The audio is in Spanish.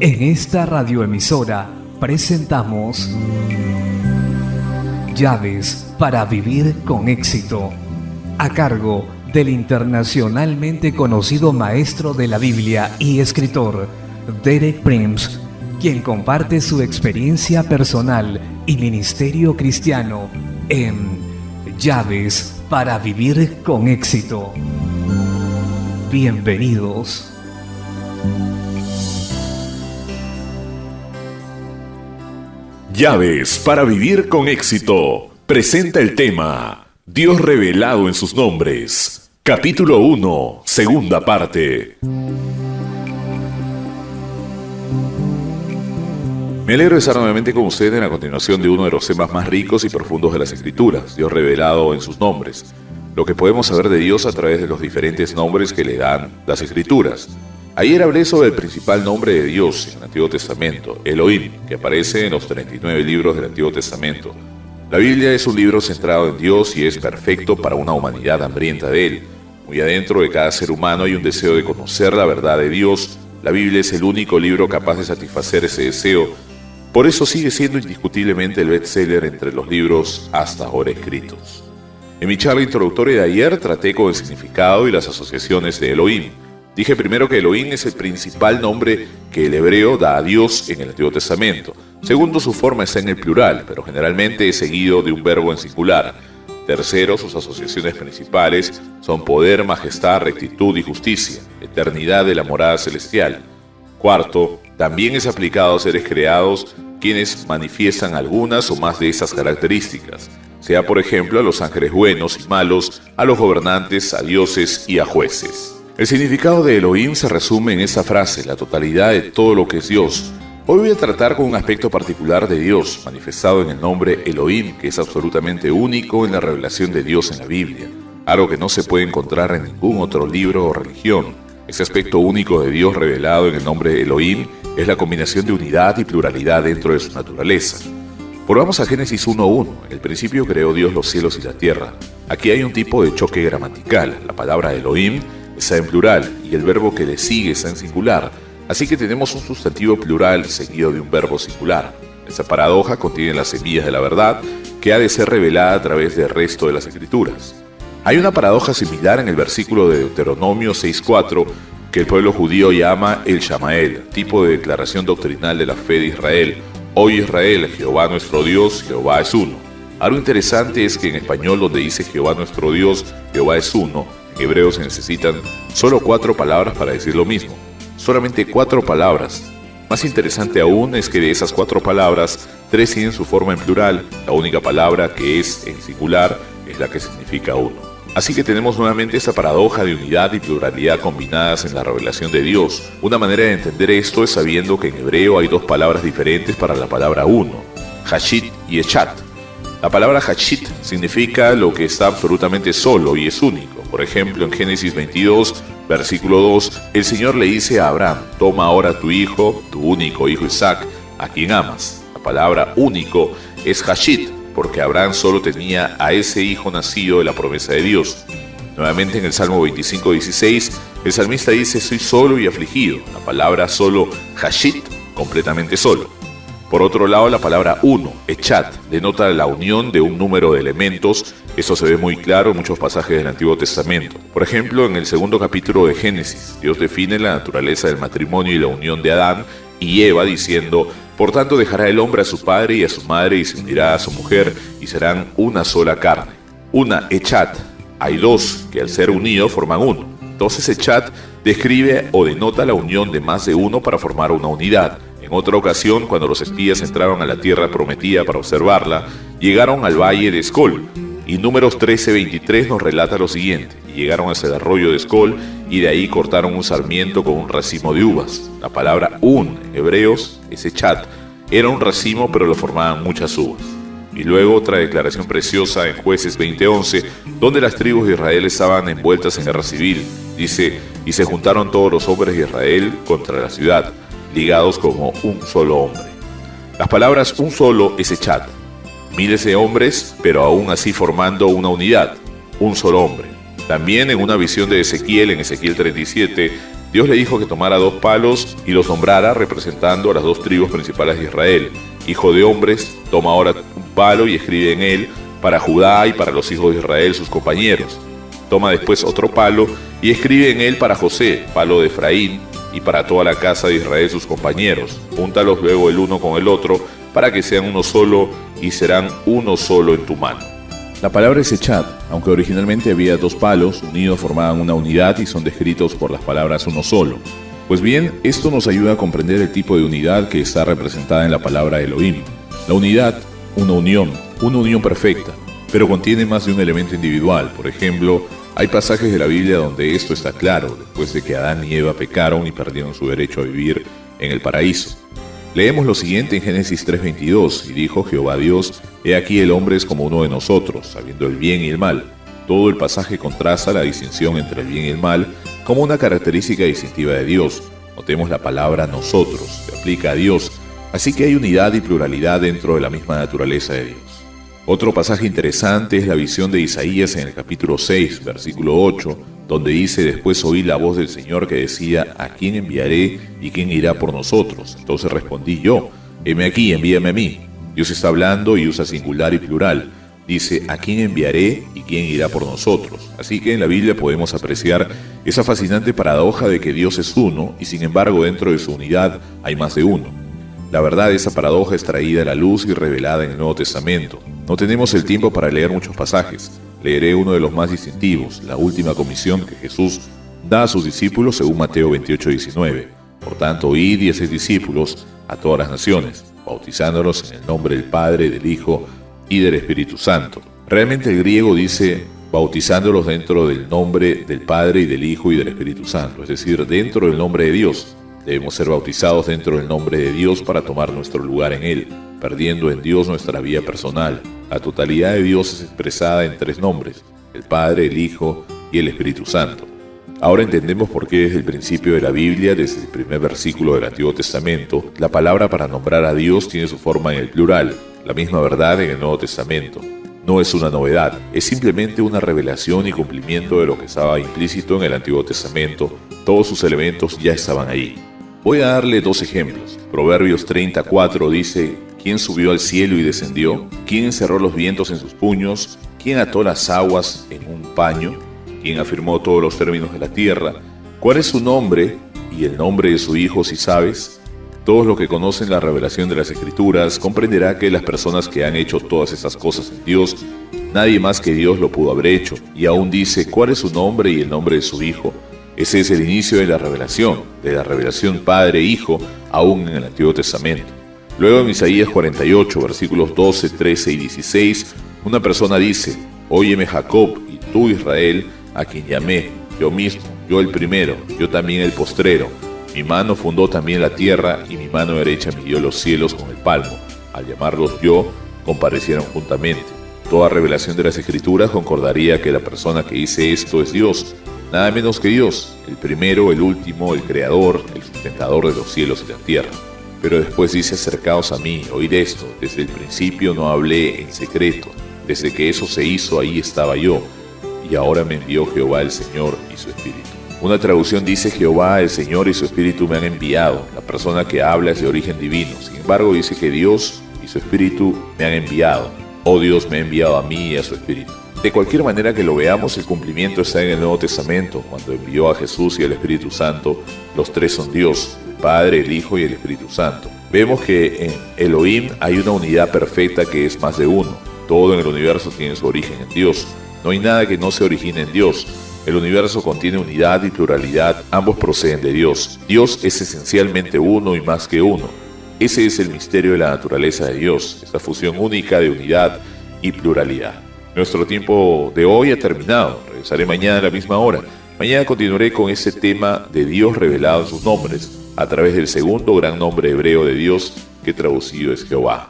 En esta radioemisora presentamos Llaves para vivir con éxito, a cargo del internacionalmente conocido maestro de la Biblia y escritor Derek Prince, quien comparte su experiencia personal y ministerio cristiano en Llaves para vivir con éxito. Bienvenidos. Llaves para vivir con éxito presenta el tema Dios revelado en sus nombres, capítulo 1, segunda parte. Me alegro de estar nuevamente con ustedes en la continuación de uno de los temas más ricos y profundos de las Escrituras, Dios revelado en sus nombres, lo que podemos saber de Dios a través de los diferentes nombres que le dan las Escrituras. Ayer hablé sobre el principal nombre de Dios en el Antiguo Testamento, Elohim, que aparece en los 39 libros del Antiguo Testamento. La Biblia es un libro centrado en Dios y es perfecto para una humanidad hambrienta de Él. Muy adentro de cada ser humano hay un deseo de conocer la verdad de Dios. La Biblia es el único libro capaz de satisfacer ese deseo. Por eso sigue siendo indiscutiblemente el bestseller entre los libros hasta ahora escritos. En mi charla introductoria de ayer traté con el significado y las asociaciones de Elohim. Dije primero que Elohim es el principal nombre que el hebreo da a Dios en el Antiguo Testamento. Segundo, su forma está en el plural, pero generalmente es seguido de un verbo en singular. Tercero, sus asociaciones principales son poder, majestad, rectitud y justicia, eternidad de la morada celestial. Cuarto, también es aplicado a seres creados quienes manifiestan algunas o más de esas características, sea por ejemplo a los ángeles buenos y malos, a los gobernantes, a dioses y a jueces. El significado de Elohim se resume en esta frase, la totalidad de todo lo que es Dios. Hoy voy a tratar con un aspecto particular de Dios, manifestado en el nombre Elohim, que es absolutamente único en la revelación de Dios en la Biblia, algo que no se puede encontrar en ningún otro libro o religión. Ese aspecto único de Dios revelado en el nombre Elohim es la combinación de unidad y pluralidad dentro de su naturaleza. Volvamos a Génesis 1:1. En el principio creó Dios los cielos y la tierra. Aquí hay un tipo de choque gramatical. La palabra Elohim está en plural y el verbo que le sigue está en singular, así que tenemos un sustantivo plural seguido de un verbo singular. Esta paradoja contiene las semillas de la verdad que ha de ser revelada a través del resto de las Escrituras. Hay una paradoja similar en el versículo de Deuteronomio 6:4 que el pueblo judío llama el Shamael, tipo de declaración doctrinal de la fe de Israel. Oye Israel, Jehová nuestro Dios, Jehová es uno. Algo interesante es que en español donde dice Jehová nuestro Dios, Jehová es uno, en hebreo se necesitan solo 4 palabras para decir lo mismo. Solamente 4 palabras. Más interesante aún es que de esas 4 palabras, 3 tienen su forma en plural. La única palabra que es en singular es la que significa uno. Así que tenemos nuevamente esa paradoja de unidad y pluralidad combinadas en la revelación de Dios. Una manera de entender esto es sabiendo que en hebreo hay 2 palabras diferentes para la palabra uno, Hashit y Echat. La palabra Hashit significa lo que está absolutamente solo y es único. Por ejemplo, en Génesis 22, versículo 2, el Señor le dice a Abraham, toma ahora tu hijo, tu único hijo Isaac, a quien amas. La palabra único es Hashit, porque Abraham solo tenía a ese hijo nacido de la promesa de Dios. Nuevamente en el Salmo 25:16, el salmista dice, soy solo y afligido. La palabra solo, Hashit, completamente solo. Por otro lado, la palabra uno, Echat, denota la unión de un número de elementos. Esto se ve muy claro en muchos pasajes del Antiguo Testamento. Por ejemplo, en el segundo capítulo de Génesis, Dios define la naturaleza del matrimonio y la unión de Adán y Eva diciendo, por tanto dejará el hombre a su padre y a su madre y se unirá a su mujer y serán una sola carne. Una, Echat. Hay 2 que al ser unidos forman uno. Entonces Echat describe o denota la unión de más de uno para formar una unidad. En otra ocasión, cuando los espías entraron a la tierra prometida para observarla, llegaron al valle de Escol. Y Números 13:23 nos relata lo siguiente. Y llegaron hasta el arroyo de Escol y de ahí cortaron un sarmiento con un racimo de uvas. La palabra un en hebreos, ese Echat, era un racimo pero lo formaban muchas uvas. Y luego otra declaración preciosa en Jueces 20:11, donde las tribus de Israel estaban envueltas en guerra civil. Dice, y se juntaron todos los hombres de Israel contra la ciudad, ligados como un solo hombre. Las palabras un solo es Echat. Miles de hombres, pero aún así formando una unidad, un solo hombre. También en una visión de Ezequiel, en Ezequiel 37, Dios le dijo que tomara 2 palos y los nombrara representando a las 2 tribus principales de Israel. Hijo de hombres, toma ahora un palo y escribe en él para Judá y para los hijos de Israel, sus compañeros. Toma después otro palo y escribe en él para José, palo de Efraín, y para toda la casa de Israel, sus compañeros. Júntalos luego el uno con el otro para que sean uno solo y serán uno solo en tu mano. La palabra es echad, aunque originalmente había 2 palos, unidos formaban una unidad y son descritos por las palabras uno solo. Pues bien, esto nos ayuda a comprender el tipo de unidad que está representada en la palabra Elohim. La unidad, una unión perfecta, pero contiene más de un elemento individual. Por ejemplo, hay pasajes de la Biblia donde esto está claro, después de que Adán y Eva pecaron y perdieron su derecho a vivir en el paraíso. Leemos lo siguiente en Génesis 3:22, y dijo Jehová Dios, he aquí el hombre es como uno de nosotros, sabiendo el bien y el mal. Todo el pasaje contrasta la distinción entre el bien y el mal como una característica distintiva de Dios. Notemos la palabra nosotros, se aplica a Dios, así que hay unidad y pluralidad dentro de la misma naturaleza de Dios. Otro pasaje interesante es la visión de Isaías en el capítulo 6, versículo 8, donde dice: después oí la voz del Señor que decía, ¿a quién enviaré y quién irá por nosotros? Entonces respondí yo, heme aquí, envíame a mí. Dios está hablando y usa singular y plural. Dice, ¿a quién enviaré y quién irá por nosotros? Así que en la Biblia podemos apreciar esa fascinante paradoja de que Dios es uno y sin embargo dentro de su unidad hay más de uno. La verdad, esa paradoja es traída a la luz y revelada en el Nuevo Testamento. No tenemos el tiempo para leer muchos pasajes. Leeré uno de los más distintivos, la última comisión que Jesús da a sus discípulos según Mateo 28:19. Por tanto, id y haced discípulos a todas las naciones, bautizándolos en el nombre del Padre, del Hijo y del Espíritu Santo. Realmente el griego dice bautizándolos dentro del nombre del Padre y del Hijo y del Espíritu Santo, es decir, dentro del nombre de Dios. Debemos ser bautizados dentro del nombre de Dios para tomar nuestro lugar en Él, perdiendo en Dios nuestra vida personal. La totalidad de Dios es expresada en 3 nombres, el Padre, el Hijo y el Espíritu Santo. Ahora entendemos por qué desde el principio de la Biblia, desde el primer versículo del Antiguo Testamento, la palabra para nombrar a Dios tiene su forma en el plural, la misma verdad en el Nuevo Testamento. No es una novedad, es simplemente una revelación y cumplimiento de lo que estaba implícito en el Antiguo Testamento. Todos sus elementos ya estaban ahí. Voy a darle 2 ejemplos. Proverbios 30:4 dice: ¿quién subió al cielo y descendió? ¿Quién encerró los vientos en sus puños? ¿Quién ató las aguas en un paño? ¿Quién afirmó todos los términos de la tierra? ¿Cuál es su nombre y el nombre de su hijo, si sabes? Todos los que conocen la revelación de las Escrituras comprenderá que las personas que han hecho todas esas cosas en Dios, nadie más que Dios lo pudo haber hecho. Y aún dice cuál es su nombre y el nombre de su hijo. Ese es el inicio de la revelación Padre-Hijo, aún en el Antiguo Testamento. Luego en Isaías 48, versículos 12, 13 y 16, una persona dice: óyeme Jacob y tú Israel, a quien llamé, yo mismo, yo el primero, yo también el postrero. Mi mano fundó también la tierra y mi mano derecha midió los cielos con el palmo. Al llamarlos yo, comparecieron juntamente. Toda revelación de las Escrituras concordaría que la persona que dice esto es Dios, nada menos que Dios, el primero, el último, el creador, el sustentador de los cielos y la tierra. Pero después dice: acercaos a mí, oíd esto, desde el principio no hablé en secreto, desde que eso se hizo ahí estaba yo, y ahora me envió Jehová el Señor y su Espíritu. Una traducción dice: Jehová el Señor y su Espíritu me han enviado. La persona que habla es de origen divino, sin embargo dice que Dios y su Espíritu me han enviado. Oh, Dios me ha enviado a mí y a su Espíritu. De cualquier manera que lo veamos, el cumplimiento está en el Nuevo Testamento, cuando envió a Jesús y al Espíritu Santo. Los 3 son Dios, el Padre, el Hijo y el Espíritu Santo. Vemos que en Elohim hay una unidad perfecta que es más de uno. Todo en el universo tiene su origen en Dios. No hay nada que no se origine en Dios. El universo contiene unidad y pluralidad, ambos proceden de Dios. Dios es esencialmente uno y más que uno. Ese es el misterio de la naturaleza de Dios, esta fusión única de unidad y pluralidad. Nuestro tiempo de hoy ha terminado. Regresaré mañana a la misma hora. Mañana continuaré con ese tema de Dios revelado en sus nombres, a través del segundo gran nombre hebreo de Dios, que traducido es Jehová.